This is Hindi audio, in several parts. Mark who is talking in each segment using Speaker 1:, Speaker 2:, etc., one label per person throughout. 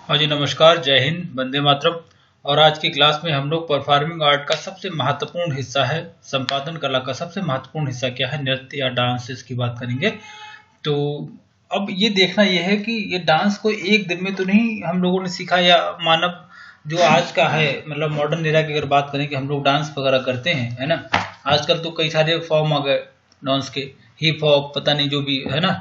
Speaker 1: हाँ जी, नमस्कार, जय हिंद, वंदे मातरम। और आज की क्लास में हम लोग परफॉर्मिंग आर्ट का सबसे महत्वपूर्ण हिस्सा है, संपादन कला का सबसे महत्वपूर्ण हिस्सा क्या है, नृत्य या डांस, इसकी बात करेंगे। तो अब ये देखना ये है कि ये डांस को एक दिन में तो नहीं हम लोगों ने सीखा, या मानव जो आज का है, मतलब मॉडर्न एरा की अगर बात करें कि हम लोग डांस वगैरह करते हैं, है ना। आजकल तो कई सारे फॉर्म आ गए डांस के, हिप हॉप, पता नहीं जो भी है ना,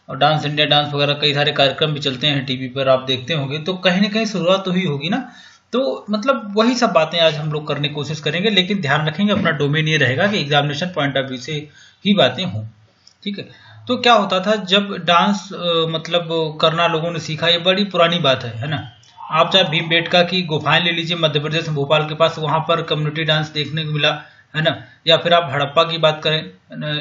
Speaker 1: और डांस इंडिया डांस वगैरह कई सारे कार्यक्रम भी चलते हैं टीवी पर, आप देखते होंगे। तो कहीं ना कहीं शुरुआत तो हुई होगी ना। तो मतलब वही सब बातें आज हम लोग करने की कोशिश करेंगे, लेकिन ध्यान रखेंगे अपना डोमेन ये रहेगा कि एग्जामिनेशन पॉइंट ऑफ व्यू से ही बातें हों। ठीक है। तो क्या होता था जब डांस मतलब करना लोगों ने सीखा, ये बड़ी पुरानी बात है ना। आप चाहे भीमबेटका की गुफाएं ले लीजिए, मध्य प्रदेश में भोपाल के पास, वहां पर कम्युनिटी डांस देखने को मिला, है ना। या फिर आप हड़प्पा की बात करें,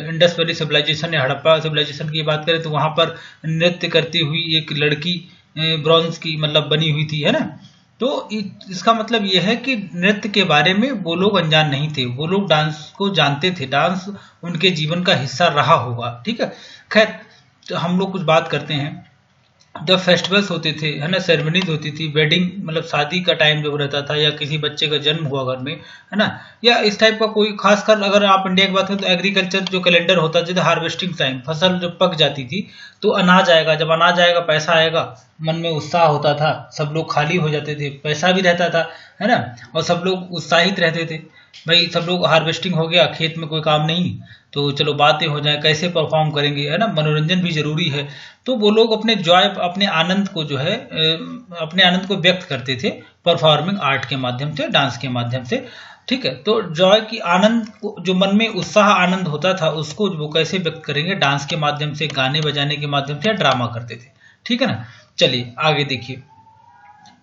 Speaker 1: इंडस वैली सिविलाइजेशन या हड़प्पा सिविलाइजेशन की बात करें, तो वहां पर नृत्य करती हुई एक लड़की ब्रॉन्ज की मतलब बनी हुई थी, है ना। तो इसका मतलब यह है कि नृत्य के बारे में वो लोग अनजान नहीं थे, वो लोग डांस को जानते थे, डांस उनके जीवन का हिस्सा रहा होगा। ठीक है। खैर, तो हम लोग कुछ बात करते हैं। जब फेस्टिवल्स होते थे, है ना, सेरेमनीज होती थी, वेडिंग मतलब शादी का टाइम जब रहता था, या किसी बच्चे का जन्म हुआ घर में, है ना, या इस टाइप का कोई खासकर अगर आप इंडिया की बात करें तो एग्रीकल्चर जो कैलेंडर होता है, जैसे हार्वेस्टिंग टाइम, फसल जब पक जाती थी तो अनाज आएगा, जब अनाज आएगा पैसा आएगा, मन में उत्साह होता था, सब लोग खाली हो जाते थे, पैसा भी रहता था, है ना, और सब लोग उत्साहित रहते थे। भाई सब लोग हार्वेस्टिंग हो गया, खेत में कोई काम नहीं, तो चलो बातें हो जाए, कैसे परफॉर्म करेंगे, है ना, मनोरंजन भी जरूरी है। तो वो लोग अपने जॉय, अपने आनंद को जो है अपने आनंद को व्यक्त करते थे परफॉर्मिंग आर्ट के माध्यम से, डांस के माध्यम से। ठीक है। तो जॉय की आनंद को, जो मन में उत्साह आनंद होता था, उसको वो कैसे व्यक्त करेंगे, डांस के माध्यम से, गाने बजाने के माध्यम से, या ड्रामा करते थे। ठीक है ना। चलिए आगे देखिए,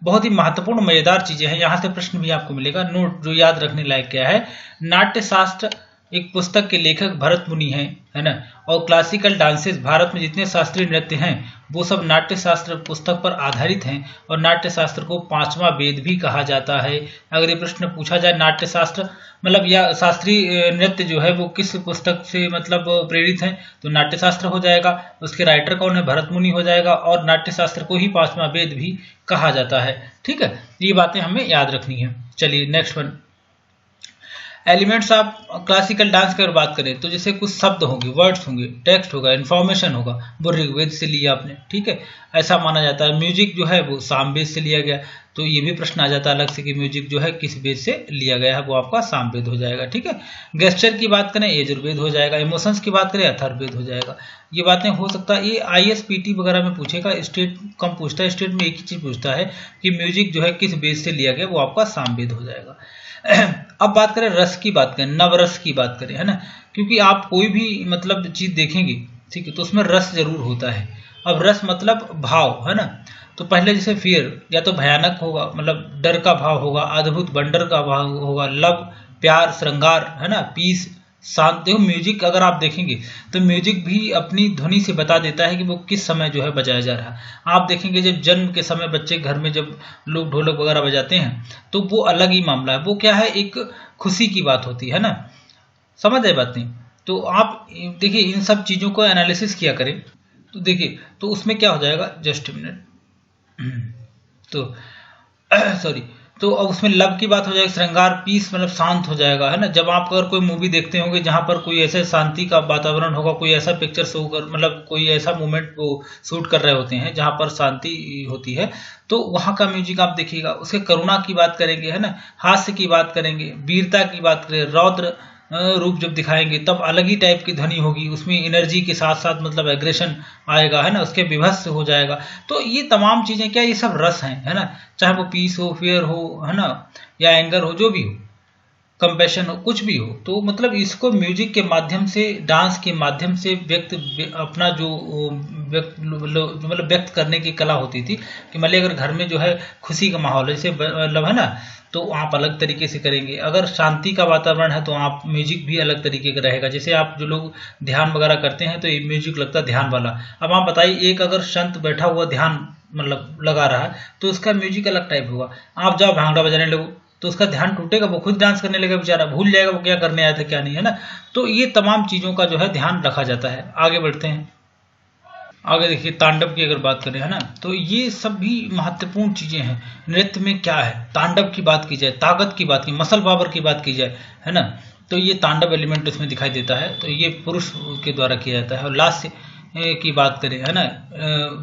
Speaker 1: बहुत ही महत्वपूर्ण मजेदार चीजें हैं, यहां से प्रश्न भी आपको मिलेगा। नोट जो याद रखने लायक क्या है, नाट्य शास्त्र एक पुस्तक के लेखक भरत मुनि हैं, है ना। और क्लासिकल डांसेस, भारत में जितने शास्त्रीय नृत्य हैं वो सब नाट्य शास्त्र पुस्तक पर आधारित हैं, और नाट्य शास्त्र को पांचवा वेद भी कहा जाता है। अगर ये प्रश्न पूछा जाए नाट्य शास्त्र मतलब या शास्त्रीय नृत्य जो है वो किस पुस्तक से मतलब प्रेरित है, तो नाट्य शास्त्र हो जाएगा। उसके राइटर कौन है, भरत मुनि हो जाएगा, और नाट्य शास्त्र को ही पांचवा वेद भी कहा जाता है। ठीक है। ये बातें हमें याद रखनी है। चलिए next one, elements of classical dance की अगर बात करें तो जैसे कुछ शब्द होंगे, वर्ड्स होंगे, टेक्स्ट होगा, इन्फॉर्मेशन होगा, वो ऋग्वेद से लिया आपने। ठीक है। ऐसा माना जाता है। म्यूजिक जो है वो सामवेद से लिया गया, तो ये भी प्रश्न आ जाता है अलग से कि म्यूजिक जो है किस वेद से लिया गया है, वो आपका सामवेद हो जाएगा। ठीक है। गेस्चर की बात करें यजुर्वेद हो जाएगा, इमोशंस की बात करें अथर्ववेद हो जाएगा। ये बातें हो सकता है, ये ISPT वगैरह में पूछेगा, स्टेट कम पूछता है, स्टेट में एक ही चीज पूछता है कि म्यूजिक जो है किस वेद से लिया गया, वो आपका सामवेद हो जाएगा। अब बात करें रस की, बात करें नवरस की बात करें, है ना, क्योंकि आप कोई भी मतलब चीज देखेंगे, ठीक है, तो उसमें रस जरूर होता है। अब रस मतलब भाव, है ना। तो पहले जैसे फियर, या तो भयानक होगा, मतलब डर का भाव होगा, अद्भुत वंडर का भाव होगा, लव प्यार श्रृंगार, है ना, पीस शांत। देखो म्यूजिक अगर आप देखेंगे तो म्यूजिक भी अपनी ध्वनि से बता देता है कि वो किस समय जो है बजाया जा रहा है। आप देखेंगे जब जन्म के समय बच्चे घर में जब लोग ढोलक वगैरह बजाते हैं तो वो अलग ही मामला है, वो क्या है, एक खुशी की बात होती है ना। समझ आए बात नहीं। तो आप देखिए इन सब चीजों को एनालिसिस किया करें, तो देखिए तो उसमें क्या हो जाएगा, जस्ट मिनट, तो सॉरी, तो अब उसमें लव की बात हो जाएगी, श्रृंगार पीस मतलब शांत हो जाएगा, है ना। जब आप अगर कोई मूवी देखते होंगे जहां पर कोई ऐसे शांति का वातावरण होगा, कोई ऐसा पिक्चर शो कर मतलब कोई ऐसा मूवमेंट वो शूट कर रहे होते हैं जहां पर शांति होती है, तो वहां का म्यूजिक आप देखिएगा। उसके करुणा की बात करेंगे, है ना, हास्य की बात करेंगे, वीरता की बात करें, रौद्र रूप जब दिखाएंगे तब अलग ही टाइप की ध्वनि होगी, उसमें एनर्जी के साथ साथ मतलब एग्रेशन आएगा, है ना, उसके विभत्स हो जाएगा। तो ये तमाम चीजें क्या, ये सब रस हैं, है ना, चाहे वो पीस हो, फियर हो, है ना, या एंगर हो, जो भी हो, कंपैशन हो, कुछ भी हो। तो मतलब इसको म्यूजिक के माध्यम से, डांस के माध्यम से व्यक्त अपना जो मतलब व्यक्त करने की कला होती थी कि मतलब अगर घर में जो है खुशी का माहौल है, जैसे मतलब है ना, तो आप अलग तरीके से करेंगे। अगर शांति का वातावरण है तो आप म्यूजिक भी अलग तरीके का रहेगा। जैसे आप जो लोग ध्यान वगैरह करते हैं तो ये म्यूजिक लगता है ध्यान वाला। अब आप बताइए, एक अगर संत बैठा हुआ ध्यान मतलब लगा रहा है तो उसका म्यूजिक अलग टाइप होगा। आप जाओ भांगड़ा बजाने लगो तो उसका ध्यान टूटेगा, वो खुद डांस करने लगेगा, बेचारा भूल जाएगा वो क्या करने आया था क्या नहीं, है ना। तो ये तमाम चीजों का जो है ध्यान रखा जाता है। आगे बढ़ते हैं। आगे देखिए तांडव की अगर बात करें, है ना, तो ये सब भी महत्वपूर्ण चीजें हैं। नृत्य में क्या है, तांडव की बात की जाए, ताकत की बात की, मसल पावर की बात की जाए, है ना, तो ये तांडव एलिमेंट इसमें दिखाई देता है, तो ये पुरुष के द्वारा किया जाता है। और लास्ट की बात करें, है ना,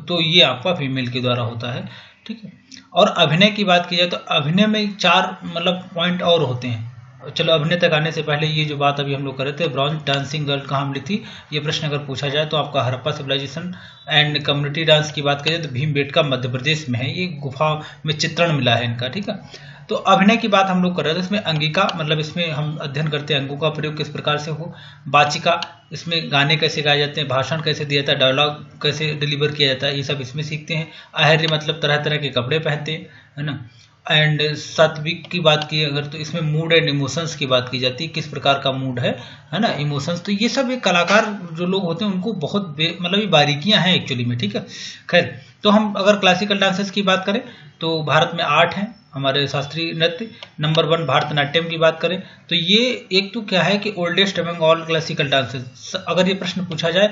Speaker 1: तो ये आपका फीमेल के द्वारा होता है, ठीक है। और अभिनय की बात की जाए तो अभिनय में 4 मतलब पॉइंट और होते हैं। चलो अभिनय तक आने से पहले ये जो बात अभी हम लोग कर रहे थे, ब्रॉन्ज डांसिंग गर्ल कहाँ मिली थी, ये प्रश्न अगर पूछा जाए तो आपका Harappa civilisation. And community dance की बात करें तो भीमबेटका मध्य प्रदेश में है, ये गुफा में चित्रण मिला है इनका, ठीक है। तो अभिनय की बात हम लोग कर रहे थे, इसमें अंगिका मतलब इसमें हम अध्ययन करते हैं अंगों का प्रयोग किस प्रकार से हो, वाचिका इसमें गाने कैसे गाए जाते हैं, भाषण कैसे दिया जाता है, डायलॉग कैसे डिलीवर किया जाता है, ये सब इसमें सीखते हैं। आहर्य मतलब तरह तरह के कपड़े पहनते हैं, है ना। एंड सात्विक की बात की अगर तो इसमें मूड एंड इमोशंस की बात की जाती है, किस प्रकार का मूड है ना, इमोशंस। तो ये सब एक कलाकार जो लोग होते हैं उनको बहुत मतलब ये बारीकियां हैं एक्चुअली में, ठीक है। खैर, तो हम अगर क्लासिकल डांसेस की बात करें तो भारत में 8 हैं हमारे शास्त्रीय नृत्य। नंबर 1 भारतनाट्यम की बात करें तो ये एक तो क्या है कि oldest among all classical dances. अगर ये प्रश्न पूछा जाए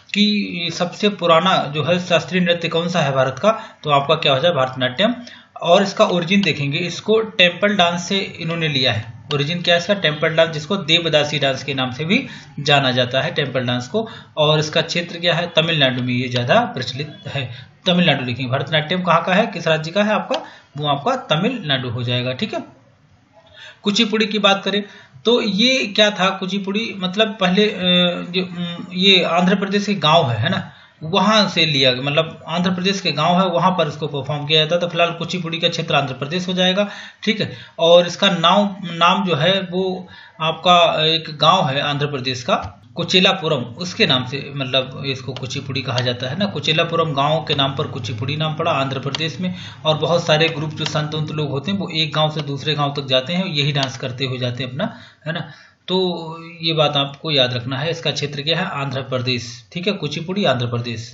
Speaker 1: कि सबसे पुराना जो है शास्त्रीय नृत्य कौन सा है भारत का, तो आपका क्या हो जाए, भारतनाट्यम। और इसका ओरिजिन देखेंगे, इसको टेम्पल डांस से इन्होंने लिया है। ओरिजिन क्या है इसका, टेम्पल डांस, जिसको देवदासी डांस के नाम से भी जाना जाता है टेम्पल डांस को। और इसका क्षेत्र क्या है, तमिलनाडु में ये ज्यादा प्रचलित है। तमिलनाडु लिखेंगे। भरतनाट्यम कहाँ का है, किस राज्य का है आपका, वो आपका तमिलनाडु हो जाएगा, ठीक है। कुचिपुड़ी की बात करें तो ये क्या था, कुचिपुड़ी मतलब पहले ये आंध्र प्रदेश के गांव है ना, वहां से लिया, मतलब आंध्र प्रदेश के गांव है वहां पर इसको परफॉर्म किया जाता है। तो फिलहाल कुचिपुड़ी का क्षेत्र आंध्र प्रदेश हो जाएगा, ठीक है। और इसका नाम जो है वो आपका एक गांव है आंध्र प्रदेश का, कुचेलापुरम, उसके नाम से मतलब इसको कुचिपुड़ी कहा जाता है ना। कुचेलापुरम गांव के नाम पर कुचिपुड़ी नाम पड़ा आंध्र प्रदेश में। और बहुत सारे ग्रुप जो संत उंत लोग होते हैं वो एक गांव से दूसरे गांव तक जाते हैं, यही डांस करते हुए जाते हैं अपना, है ना। तो ये बात आपको याद रखना है। इसका क्षेत्र क्या है, आंध्र प्रदेश, ठीक है, कुचिपुड़ी आंध्र प्रदेश।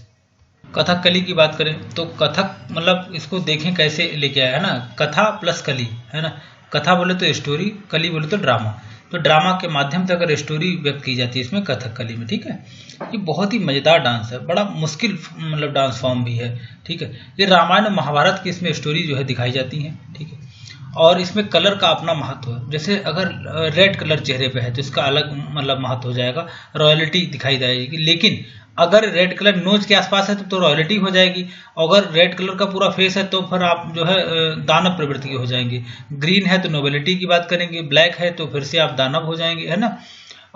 Speaker 1: कथकली की बात करें तो कथक मतलब इसको देखें कैसे लेके आया है ना, कथा प्लस कली, है ना। कथा बोले तो स्टोरी, कली बोले तो ड्रामा। तो ड्रामा के माध्यम से अगर स्टोरी व्यक्त की जाती है इसमें कथकली में, ठीक है। ये बहुत ही मजेदार डांस है, बड़ा मुश्किल मतलब डांस फॉर्म भी है, ठीक है। ये रामायण और महाभारत की इसमें स्टोरी जो है दिखाई जाती है, ठीक है। और इसमें कलर का अपना महत्व है, जैसे अगर रेड कलर चेहरे पे है तो इसका अलग मतलब महत्व हो जाएगा, रॉयल्टी दिखाई देगी। लेकिन अगर रेड कलर नोज के आसपास है तो रॉयल्टी हो जाएगी। अगर रेड कलर का पूरा फेस है तो फिर आप जो है दानव प्रवृत्ति के हो जाएंगे। ग्रीन है तो नोबिलिटी की बात करेंगे, ब्लैक है तो फिर से आप दानव हो जाएंगे, है ना।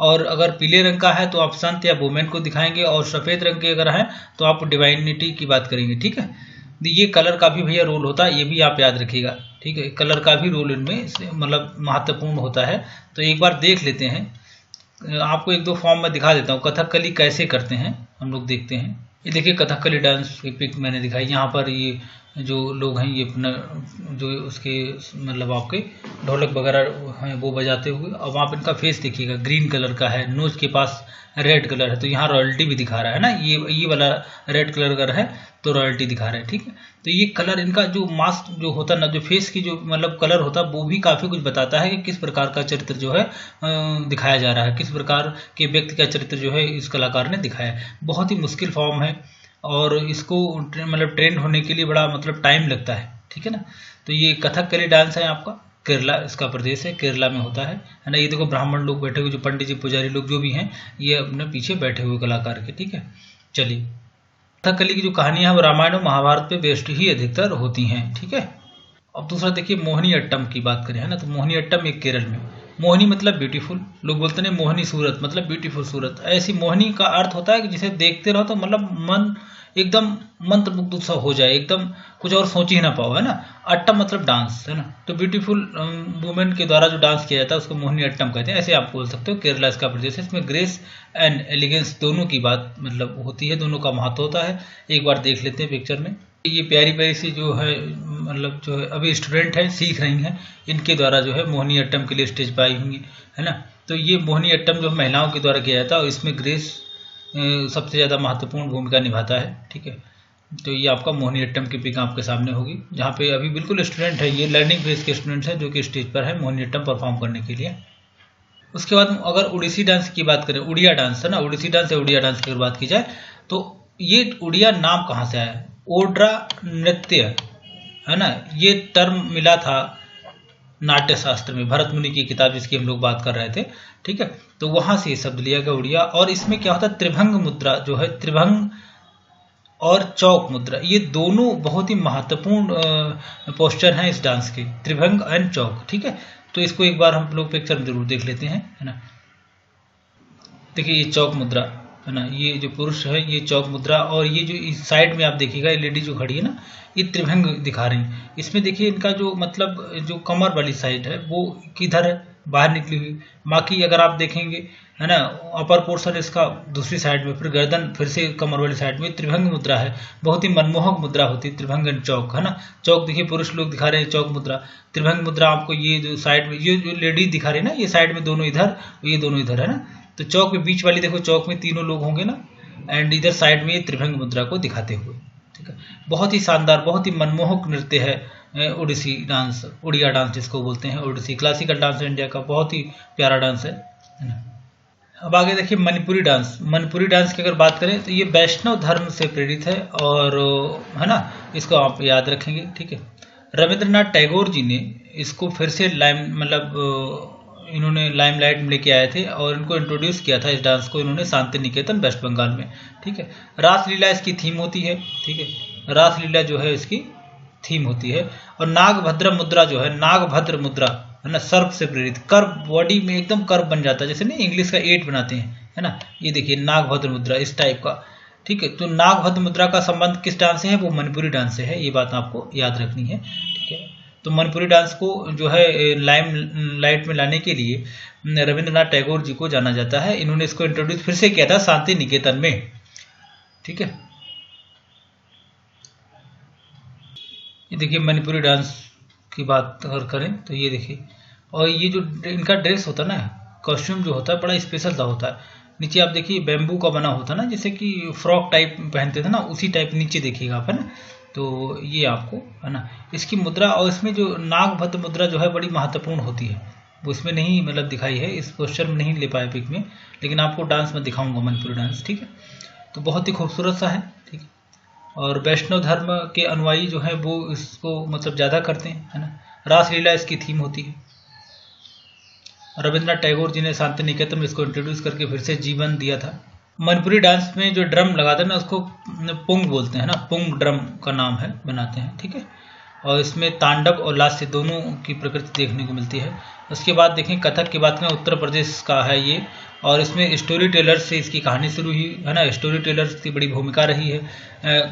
Speaker 1: और अगर पीले रंग का है तो आप संत या वुमेन को दिखाएंगे, और सफेद रंग के अगर है तो आप डिवाइनिटी की बात करेंगे, ठीक है। ये कलर का भी भैया रोल होता है, ये भी आप याद रखिएगा, ठीक है। कलर का भी रोल इनमें मतलब महत्वपूर्ण होता है। तो एक बार देख लेते हैं, आपको 1-2 फॉर्म में दिखा देता हूँ कथकली कैसे करते हैं, हम लोग देखते हैं। ये देखिए कथकली डांस की पिक मैंने दिखाई, यहाँ पर ये जो लोग हैं ये अपना जो उसके मतलब आपके ढोलक वगैरह हैं वो बजाते हुए। अब आप इनका फेस देखिएगा, ग्रीन कलर का है, नोज के पास रेड कलर है, तो यहाँ रॉयल्टी भी दिखा रहा है ना, ये वाला रेड कलर अगर है तो रॉयल्टी दिखा रहा है, ठीक है। तो ये कलर इनका जो मास्क जो होता है ना, जो फेस की जो मतलब कलर होता है वो भी काफी कुछ बताता है कि किस प्रकार का चरित्र जो है दिखाया जा रहा है, किस प्रकार के व्यक्ति का चरित्र जो है इस कलाकार ने दिखाया है। बहुत ही मुश्किल फॉर्म है और इसको मतलब ट्रेंड होने के लिए बड़ा मतलब टाइम लगता है, ठीक है ना। तो ये कथकली डांस है आपका, केरला इसका प्रदेश है, केरला में होता है ना। ये देखो ब्राह्मण लोग बैठे हुए, जो पंडित जी पुजारी लोग जो भी हैं ये अपने पीछे बैठे हुए कलाकार के, ठीक है। चलिए, कथकली की जो कहानियां हैं वो रामायण और महाभारत पे बेस्ड ही अधिकतर होती हैं, ठीक है। अब दूसरा देखिए मोहिनी अट्टम की बात करें, है ना, तो मोहिनी अट्टम एक केरल में, मोहिनी मतलब ब्यूटीफुल, लोग बोलते हैं मोहिनी सूरत मतलब ब्यूटीफुल सूरत। ऐसी मोहिनी का अर्थ होता है कि जिसे देखते रहो तो मतलब मन एकदम मंत्रमुग्ध सा हो जाए, एकदम कुछ और सोच ही ना पाओ, है ना। अट्टम मतलब डांस, है ना। तो ब्यूटीफुल वुमेन के द्वारा जो डांस किया जाता है उसको मोहिनी अट्टम कहते हैं, ऐसे आप बोल सकते हो। केरला इसका प्रदेश है, इसमें ग्रेस एंड एलिगेंस दोनों की बात मतलब होती है, दोनों का महत्व होता है। एक बार देख लेते हैं पिक्चर में। ये प्यारी प्यारी सी जो है मतलब जो है अभी स्टूडेंट है सीख रही हैं, इनके द्वारा जो है मोहिनी अट्टम के लिए स्टेज पर आई हुई है ना। तो ये मोहिनी अट्टम जो महिलाओं के द्वारा किया जाता है और इसमें ग्रेस सबसे ज़्यादा महत्वपूर्ण भूमिका निभाता है, ठीक है। तो ये आपका मोहिनी अट्टम की पिक आपके सामने होगी, जहाँ पे अभी बिल्कुल स्टूडेंट है, ये लर्निंग फेज के स्टूडेंट्स हैं जो कि स्टेज पर है मोहिनी अट्टम परफॉर्म करने के लिए। उसके बाद अगर उड़ीसी डांस की बात करें, उड़िया डांस है ना, उड़ीसी डांस या उड़िया डांस की अगर बात की जाए तो ये उड़िया नाम कहाँ से आया है? ओड्रा नृत्य है ना, ये टर्म मिला था नाट्य शास्त्र में, भरत मुनि की किताब जिसकी हम लोग बात कर रहे थे, ठीक है। तो वहां से ये शब्द लिया गया उड़िया। और इसमें क्या होता है, त्रिभंग मुद्रा जो है, त्रिभंग और चौक मुद्रा, ये दोनों बहुत ही महत्वपूर्ण पोस्चर हैं इस डांस के, त्रिभंग एंड चौक, ठीक है। तो इसको एक बार हम लोग पिक्चर में जरूर देख लेते हैं, है ना। देखिए ये चौक मुद्रा है ना, ये जो पुरुष है ये चौक मुद्रा, और ये जो इस साइड में आप देखिएगा ये लेडी जो खड़ी है ना, ये त्रिभंग दिखा रही है। इसमें देखिए इनका जो मतलब जो कमर वाली साइड है वो किधर है, बाहर निकली हुई। बाकी अगर आप देखेंगे है ना, अपर पोर्शन इसका दूसरी साइड में, फिर गर्दन फिर से कमर वाली साइड में, त्रिभंग मुद्रा है। बहुत ही मनमोहक मुद्रा होती है त्रिभंग एंड चौक, है ना। चौक देखिए पुरुष लोग दिखा रहे हैं चौक मुद्रा, त्रिभंग मुद्रा आपको ये जो साइड में ये जो लेडी दिखा रही है ना, ये साइड में दोनों इधर, ये दोनों इधर, है ना। तो चौक में बीच वाली देखो, चौक में तीनों लोग होंगे ना, एंड इधर साइड में ये त्रिभंग मुद्रा को दिखाते हुए, ठीक है। बहुत ही शानदार, बहुत ही मनमोहक नृत्य है ओडिसी डांस, उड़िया डांस जिसको बोलते हैं। ओडिसी क्लासिकल डांस है इंडिया का, बहुत ही प्यारा डांस है ना। अब आगे देखिए मणिपुरी डांस। मणिपुरी डांस की अगर बात करें तो ये वैष्णव धर्म से प्रेरित है, और है ना, इसको आप याद रखेंगे, ठीक है। रविंद्रनाथ टैगोर जी ने इसको फिर से इन्होंने लाइमलाइट में लेके आए थे, और इनको इंट्रोड्यूस किया था इस डांस को इन्होंने शांति निकेतन वेस्ट बंगाल में, ठीक है। रासलीला इसकी थीम होती है, ठीक है। रासलीला जो है इसकी थीम होती है। और नागभद्र मुद्रा जो है, नागभद्र मुद्रा है ना, सर्प से प्रेरित, कर्व बॉडी में एकदम कर्व बन जाता है, जैसे नहीं इंग्लिश का 8 बनाते हैं, है ना। ये देखिए नागभद्र मुद्रा इस टाइप का, ठीक है। तो नागभद्र मुद्रा का संबंध किस डांस से है, वो मणिपुरी डांस से है, ये बात आपको याद रखनी है, ठीक है। तो मणिपुरी डांस को जो है लाइट में लाने के लिए रविंद्रनाथ टैगोर जी को जाना जाता है। इन्होंने इसको इंट्रोड्यूस फिर से किया था शांति निकेतन में, ठीक है। ये देखिए मणिपुरी डांस की बात अगर करें तो ये देखिए, और ये जो इनका ड्रेस होता है ना, कॉस्ट्यूम जो होता है बड़ा स्पेशल सा होता है। नीचे आप देखिए बैम्बू का बना होता है ना, जैसे कि फ्रॉक टाइप पहनते थे ना, उसी टाइप नीचे देखिएगा आप, है ना। तो ये आपको है ना इसकी मुद्रा, और इसमें जो नागभद्र मुद्रा जो है बड़ी महत्वपूर्ण होती है, वो इसमें नहीं मतलब दिखाई है, इस पोस्चर में नहीं ले पाया पिक में, लेकिन आपको डांस में दिखाऊंगा मणिपुरी डांस, ठीक है। तो बहुत ही खूबसूरत सा है, ठीक है। और वैष्णव धर्म के अनुयायी जो है वो इसको मतलब ज़्यादा करते हैं, है ना। रासलीला इसकी थीम होती है। रविंद्रनाथ टैगोर जी ने शांति निकेतन में इसको इंट्रोड्यूस करके फिर से जीवन दिया था। मणिपुरी डांस में जो ड्रम लगाते हैं ना, उसको पुंग बोलते हैं ना, पुंग ड्रम का नाम है, बनाते हैं, ठीक है। और इसमें तांडव और लास्य दोनों की प्रकृति देखने को मिलती है। उसके बाद देखें कथक की बात करें, उत्तर प्रदेश का है ये, और इसमें स्टोरी टेलर से इसकी कहानी शुरू हुई, है ना। स्टोरी टेलर की बड़ी भूमिका रही है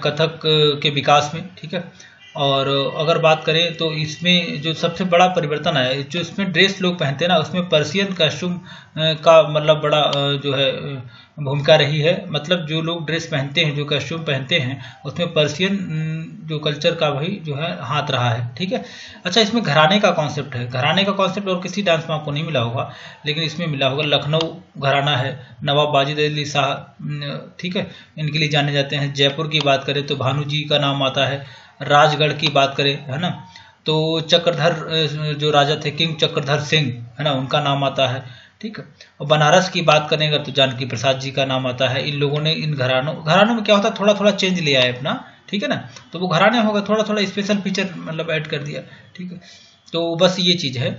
Speaker 1: कथक के विकास में, ठीक है। और अगर बात करें तो इसमें जो सबसे बड़ा परिवर्तन आया, जो इसमें ड्रेस लोग पहनते हैं ना, उसमें पर्शियन कॉस्ट्यूम का मतलब बड़ा जो है भूमिका रही है। मतलब जो लोग ड्रेस पहनते हैं, जो कॉस्ट्यूम पहनते हैं, उसमें पर्शियन जो कल्चर का भाई जो है हाथ रहा है, ठीक है। अच्छा, इसमें घराने का कॉन्सेप्ट है। घराने का कॉन्सेप्ट और किसी डांस में आपको नहीं मिला होगा, लेकिन इसमें मिला होगा। लखनऊ घराना है, नवाब वाजिद अली शाह, ठीक है, इनके लिए जाने जाते हैं। जयपुर की बात करें तो भानु जी का नाम आता है। राजगढ़ की बात करें, है ना, तो चक्रधर जो राजा थे, किंग चक्रधर सिंह, है ना, उनका नाम आता है, ठीक है। और बनारस की बात करेंगे तो जानकी प्रसाद जी का नाम आता है। इन लोगों ने इन घरानों में क्या होता है, थोड़ा थोड़ा चेंज लिया है अपना, ठीक है ना। तो वो घराने होगा, थोड़ा थोड़ा स्पेशल फीचर मतलब ऐड कर दिया, ठीक है। तो बस ये चीज़ है।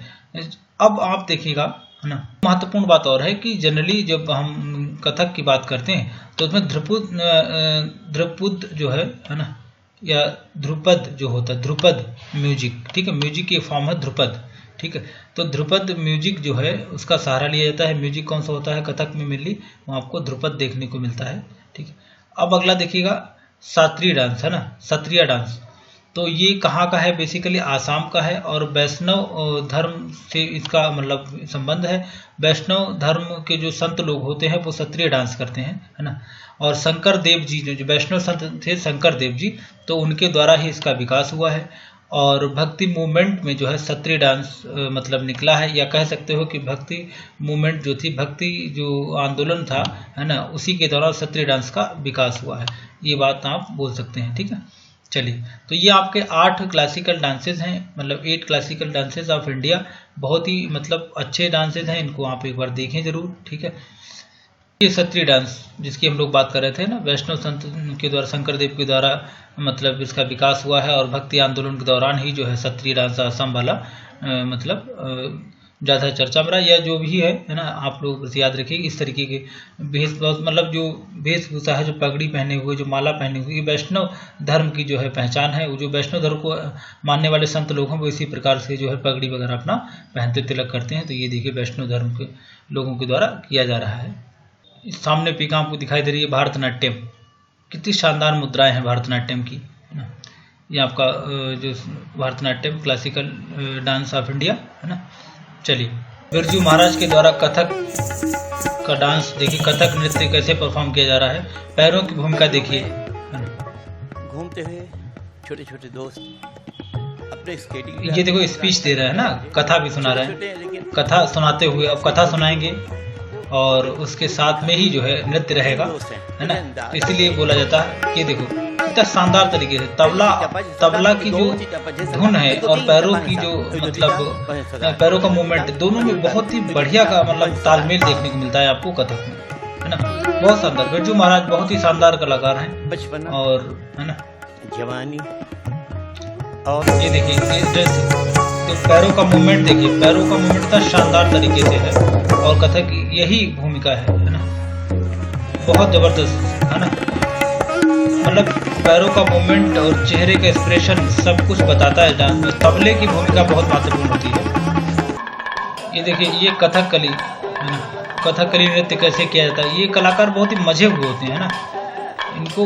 Speaker 1: अब आप देखिएगा, है ना, महत्वपूर्ण बात और है कि जनरली जब हम कथक की बात करते हैं तो उसमें ध्रुपद जो है ना, या ध्रुपद जो होता है, ध्रुपद म्यूजिक, ठीक है, म्यूजिक की फॉर्म है ध्रुपद, ठीक है। तो ध्रुपद म्यूजिक जो है उसका सहारा लिया जाता है। म्यूजिक कौन सा होता है कथक में मेनली, वहाँ आपको ध्रुपद देखने को मिलता है, ठीक है। अब अगला देखिएगा शास्त्रीय डांस, है ना, क्षत्रिय डांस। तो ये कहाँ का है, बेसिकली आसाम का है, और वैष्णव धर्म से इसका मतलब संबंध है। वैष्णव धर्म के जो संत लोग होते हैं वो क्षत्रिय डांस करते हैं, है ना। और शंकर देव जी जो वैष्णव संत थे, शंकर देव जी, तो उनके द्वारा ही इसका विकास हुआ है। और भक्ति मूवमेंट में जो है क्षत्रिय डांस मतलब निकला है, या कह सकते हो कि भक्ति मूवमेंट जो थी, भक्ति जो आंदोलन था, है ना, उसी के दौरान क्षत्रिय डांस का विकास हुआ है। ये बात आप बोल सकते हैं, ठीक है। चलिए, तो ये आपके 8 क्लासिकल डांसेस हैं, मतलब 8 क्लासिकल डांसेस ऑफ इंडिया। बहुत ही मतलब अच्छे डांसेस हैं, इनको आप एक बार देखें जरूर, ठीक है। ये सत्रीय डांस जिसकी हम लोग बात कर रहे थे ना, वैष्णव संत के द्वारा, शंकर देव के द्वारा मतलब इसका विकास हुआ है और भक्ति आंदोलन के दौरान ही जो है सत्रीय डांस असम वाला मतलब ज़्यादा चर्चा में रहा, या जो भी है ना, आप लोग बस याद रखिए इस तरीके के मतलब जो वेशभूषा है, जो पगड़ी पहने हुए, जो माला पहने हुए, ये वैष्णव धर्म की जो है पहचान है। वो जो वैष्णव धर्म को मानने वाले संत लोग हैं वो इसी प्रकार से जो है पगड़ी वगैरह अपना पहनते, तिलक करते हैं। तो ये देखिए वैष्णव धर्म के लोगों के द्वारा किया जा रहा है। सामने पीका आपको दिखाई दे रही है भारतनाट्यम, कितनी शानदार मुद्राएं हैं भारतनाट्यम की, है ना। ये आपका जो Bharatanatyam classical dance of India है ना। चलिए बिरजू महाराज के द्वारा कथक का डांस देखिए, कथक नृत्य कैसे परफॉर्म किया जा रहा है, पैरों की भूमिका देखिए।
Speaker 2: घूमते हुए छोटे छोटे दोस्त अपने स्केटिंग,
Speaker 1: ये देखो स्पीच दे रहा है ना, कथा भी सुना रहे हैं, कथा सुनाते हुए अब कथा सुनाएंगे और उसके साथ में ही जो है नृत्य रहेगा, है ना। तो इसीलिए बोला जाता है, ये देखो कितना शानदार तरीके से तबला की जो धुन है और पैरों की जो मतलब पैरों का मूवमेंट, दोनों में बहुत ही बढ़िया का मतलब तालमेल देखने को मिलता है आपको कथक में, है ना। बहुत शानदार, बिरजू महाराज बहुत ही शानदार कलाकार हैं और है ना
Speaker 2: जवानी।
Speaker 1: और ये देखिए तो पैरों का मूवमेंट देखिए, पैरों का मूवमेंट इतना शानदार तरीके से है और कथक यही भूमिका है ना, बहुत जबरदस्त, है ना। मतलब पैरों का मूवमेंट और चेहरे का एक्सप्रेशन सब कुछ बताता है डांस में। तबले की भूमिका बहुत महत्वपूर्ण होती है। ये देखिए ये कथकली है ना, कथकली नृत्य कैसे किया जाता है। ये कलाकार बहुत ही मजे हुए होते हैं ना, इनको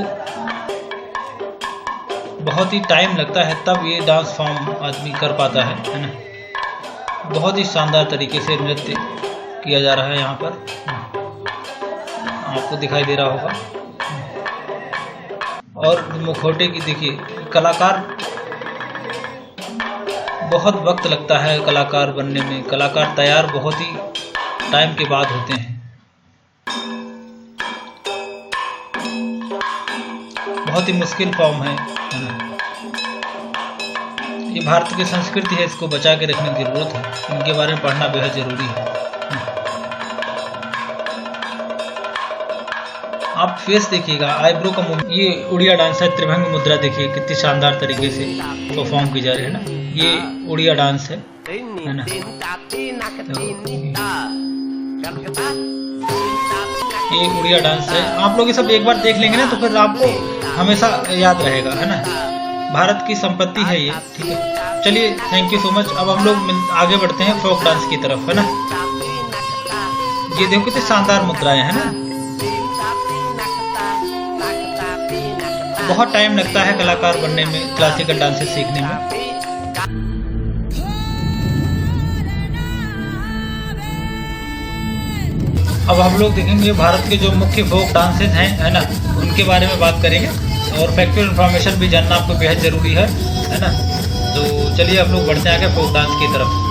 Speaker 1: बहुत ही टाइम लगता है तब ये डांस फॉर्म आदमी कर पाता है ना। बहुत ही शानदार तरीके से नृत्य किया जा रहा है यहाँ पर, आपको दिखाई दे रहा होगा। और मुखौटे की देखिए, कलाकार बहुत वक्त लगता है कलाकार बनने में, कलाकार तैयार बहुत ही टाइम के बाद होते हैं। बहुत ही मुश्किल फॉर्म है ना। ये भारत की संस्कृति है, इसको बचा के रखने की जरूरत है, इनके बारे में पढ़ना बेहद जरूरी है। आप फेस देखिएगा, आईब्रो का मूवमेंट, ये उड़िया डांस है, त्रिभंग मुद्रा देखिए कितनी शानदार तरीके से परफॉर्म की जा रही है ना। ये उड़िया डांस है ना। ये उड़िया डांस है, आप लोग ये सब एक बार देख लेंगे ना तो फिर आपको हमेशा याद रहेगा, है ना। भारत की संपत्ति है ये, ठीक है। चलिए थैंक यू सो मच। अब हम लोग आगे बढ़ते हैं फोक डांस की तरफ, है ना। ये देखो कितनी शानदार मुद्राएं हैं ना। बहुत टाइम लगता है कलाकार बनने में, क्लासिकल डांसेस सीखने में। अब हम लोग देखेंगे भारत के जो मुख्य फोक डांसेस हैं, है ना, उनके बारे में बात करेंगे और फैक्चुअल इन्फॉर्मेशन भी जानना आपको बेहद जरूरी है ना। तो चलिए हम लोग बढ़ते हैं आगे फोक डांस की तरफ।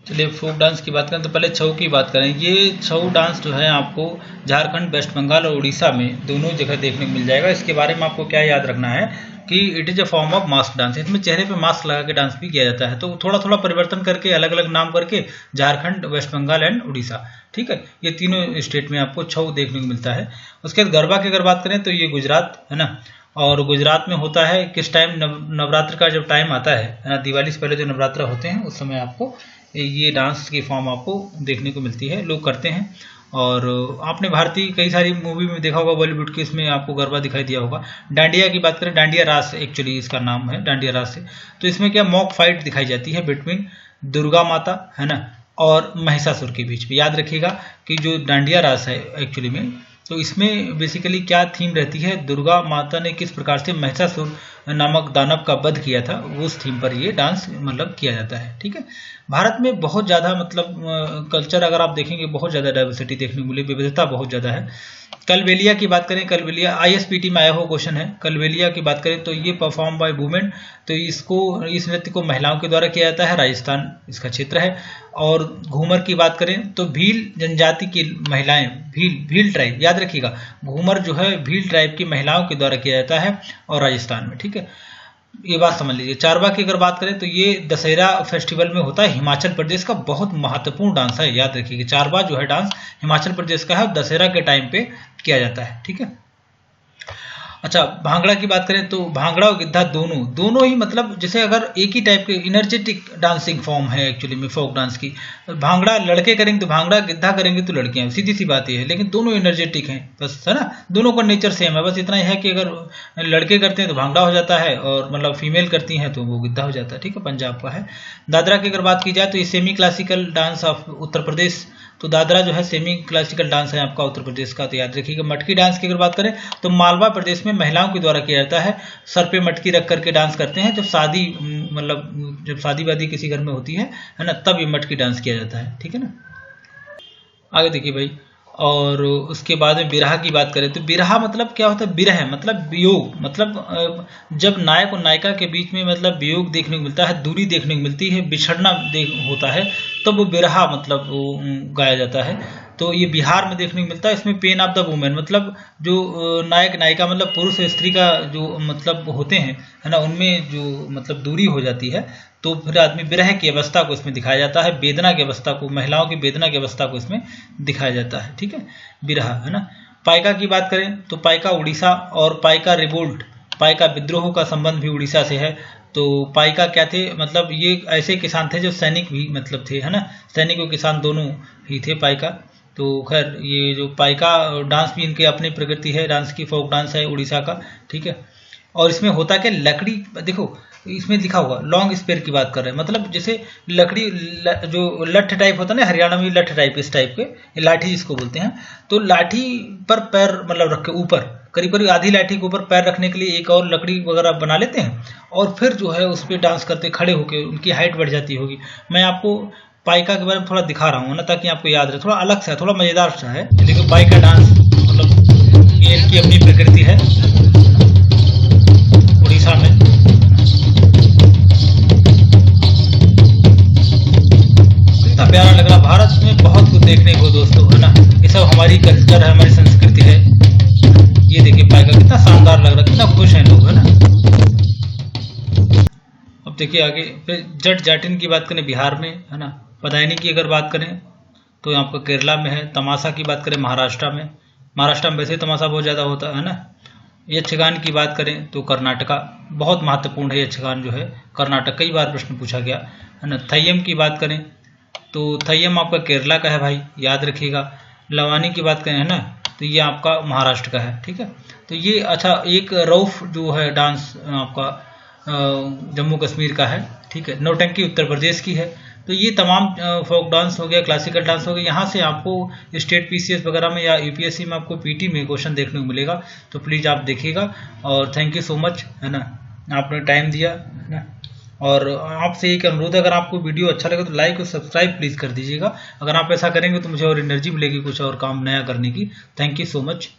Speaker 1: चलिए फोक डांस की बात करें तो पहले छऊ की बात करें। ये छऊ डांस जो है आपको झारखंड, वेस्ट बंगाल और उड़ीसा में दोनों जगह देखने को मिल जाएगा। इसके बारे में आपको क्या याद रखना है कि it is a form of mask dance. इसमें चेहरे पे मास्क लगा के डांस भी किया जाता है, तो थोड़ा थोड़ा परिवर्तन करके अलग अलग नाम करके झारखंड, वेस्ट बंगाल एंड उड़ीसा, ठीक है, ये तीनों स्टेट में आपको छऊ देखने को मिलता है। उसके बाद गरबा की अगर बात करें तो ये गुजरात, है ना, और गुजरात में होता है किस टाइम, नवरात्र का जब टाइम आता है ना, दिवाली से पहले जो नवरात्र होते हैं उस समय आपको ये डांस की फॉर्म आपको देखने को मिलती है, लोग करते हैं। और आपने भारतीय कई सारी मूवी में देखा होगा, बॉलीवुड के, इसमें आपको गरबा दिखाई दिया होगा। डांडिया की बात करें, डांडिया रास एक्चुअली इसका नाम है, डांडिया रास है। तो इसमें क्या मॉक फाइट दिखाई जाती है बिटवीन दुर्गा माता, है ना, और महिषासुर के बीच में। याद रखिएगा कि जो डांडिया रास है एक्चुअली में, तो इसमें बेसिकली क्या थीम रहती है, दुर्गा माता ने किस प्रकार से महिषासुर नामक दानव का वध किया था, उस थीम पर ये डांस मतलब किया जाता है, ठीक है। भारत में बहुत ज़्यादा मतलब कल्चर अगर आप देखेंगे बहुत ज़्यादा डाइवर्सिटी देखने को मिली, विविधता बहुत ज़्यादा है। कलबेलिया की बात करें, कलबेलिया ISPT में आया हुआ क्वेश्चन है। कलबेलिया की बात करें तो ये परफॉर्म बाय वुमेन, तो इस नृत्य को महिलाओं के द्वारा किया जाता है, राजस्थान इसका क्षेत्र है। और घूमर की बात करें तो भील जनजाति की महिलाएं, भील ट्राइब, याद रखिएगा घूमर जो है भील ट्राइब की महिलाओं के द्वारा किया जाता है और राजस्थान में, ठीक है। ये बात समझ लीजिए। चारबा की अगर बात करें तो ये दशहरा फेस्टिवल में होता है, हिमाचल प्रदेश का बहुत महत्वपूर्ण डांस है, याद रखिए। चारबा जो है डांस हिमाचल प्रदेश का है और दशहरा के टाइम पे किया जाता है, ठीक है। अच्छा, भांगड़ा की बात करें तो भांगड़ा और गिद्धा दोनों ही मतलब जैसे अगर एक ही टाइप के इनर्जेटिक डांसिंग फॉर्म है एक्चुअली में फोक डांस की। भांगड़ा लड़के करेंगे तो भांगड़ा, गिद्धा करेंगे तो लड़कियां, सीधी सी बात ये है। लेकिन दोनों इनर्जेटिक हैं बस, है ना, दोनों का नेचर सेम है। बस इतना ही है कि अगर लड़के करते हैं तो भांगड़ा हो जाता है और मतलब फीमेल करती हैं तो वो गिद्धा हो जाता है, ठीक है। पंजाब का है। दादरा की अगर बात की जाए तो ये semi classical dance of Uttar Pradesh, तो दादरा जो है सेमी क्लासिकल डांस है आपका उत्तर प्रदेश का, तो याद रखिएगा। मटकी डांस की अगर बात करें तो मालवा प्रदेश में महिलाओं के द्वारा किया जाता है, सर पे मटकी रख करके डांस करते हैं जब शादी, मतलब जब शादी वादी किसी घर में होती है ना, तब ये मटकी डांस किया जाता है, ठीक है ना। आगे देखिए भाई, और उसके बाद में बिरहा की बात करें तो बिरहा मतलब क्या होता है, बिरह मतलब वियोग, मतलब जब नायक और नायिका के बीच में मतलब वियोग देखने को मिलता है, दूरी देखने को मिलती है, बिछड़ना होता है, तब वो बिरहा मतलब गाया जाता है। तो ये बिहार में देखने को मिलता है। इसमें पेन ऑफ द वुमेन मतलब जो नायक नायिका मतलब पुरुष और स्त्री का जो मतलब होते हैं, है ना, उनमें जो मतलब दूरी हो जाती है, तो फिर आदमी विरह की अवस्था को इसमें दिखाया जाता है, वेदना की अवस्था को, महिलाओं की वेदना की अवस्था को इसमें दिखाया जाता है, ठीक है, विरह, है ना। पाइका की बात करें तो पाइका उड़ीसा और पाइका रिवोल्ट, पाइका विद्रोह का संबंध भी उड़ीसा से है। तो पाइका क्या थे, मतलब ये ऐसे किसान थे जो सैनिक भी मतलब थे, है ना, सैनिक और किसान दोनों ही थे पाइका। तो खैर ये जो पाइका डांस भी इनके अपनी प्रकृति है, डांस की, फोक डांस है उड़ीसा का, ठीक है। और इसमें होता क्या, लकड़ी देखो इसमें लिखा होगा लॉन्ग स्पेयर की बात कर रहे हैं, मतलब जैसे लकड़ी जो लठ टाइप होता है ना, हरियाणा में लठ टाइप, इस टाइप के लाठी जिसको बोलते हैं, तो लाठी पर पैर मतलब रख के ऊपर करीब करीब आधी लाठी के ऊपर पैर रखने के लिए एक और लकड़ी वगैरह बना लेते हैं और फिर जो है उस पर डांस करते खड़े होकर, उनकी हाइट बढ़ जाती होगी। मैं आपको पाइका के बारे में थोड़ा दिखा रहा हूँ ना, ताकि आपको याद रहे, थोड़ा अलग सा है, थोड़ा मजेदार सा है। देखो पाइका डांस मतलब ये इनकी अपनी प्रकृति है उड़ीसा में। कितना प्यारा लग रहा, भारत में बहुत कुछ देखने को दोस्तों, है ना, ये सब हमारी कल्चर है, हमारी संस्कृति है। ये देखिए पाइका कितना शानदार लग रहा, कितना खुश हैं लोग, है ना। अब देखिए आगे फिर जट जाटिन की बात करें बिहार में, है ना। पदायनी की अगर बात करें तो आपका केरला में है। तमाशा की बात करें महाराष्ट्र में, महाराष्ट्र में वैसे तमाशा बहुत ज़्यादा होता है ना। यक्षगान की बात करें तो कर्नाटका बहुत महत्वपूर्ण है, यक्षगान जो है कर्नाटक, कई बार प्रश्न पूछा गया, है ना। थय्यम की बात करें तो थय्यम आपका केरला का है भाई, याद रखिएगा। लवानी की बात करें, है ना, तो ये आपका महाराष्ट्र का है, ठीक है। तो ये अच्छा, एक रऊफ जो है डांस आपका जम्मू कश्मीर का है, ठीक है। नौटंकी उत्तर प्रदेश की है। तो ये तमाम फोक डांस हो गया, क्लासिकल डांस हो गया। यहाँ से आपको स्टेट पीसीएस वगैरह में या यूपीएससी में आपको पीटी में क्वेश्चन देखने को मिलेगा, तो प्लीज़ आप देखिएगा। और थैंक यू सो मच, है ना, आपने टाइम दिया, है ना। और आपसे एक अनुरोध है, अगर आपको वीडियो अच्छा लगे तो लाइक और सब्सक्राइब प्लीज़ कर दीजिएगा। अगर आप ऐसा करेंगे तो मुझे और एनर्जी मिलेगी कुछ और काम नया करने की। Thank you so much.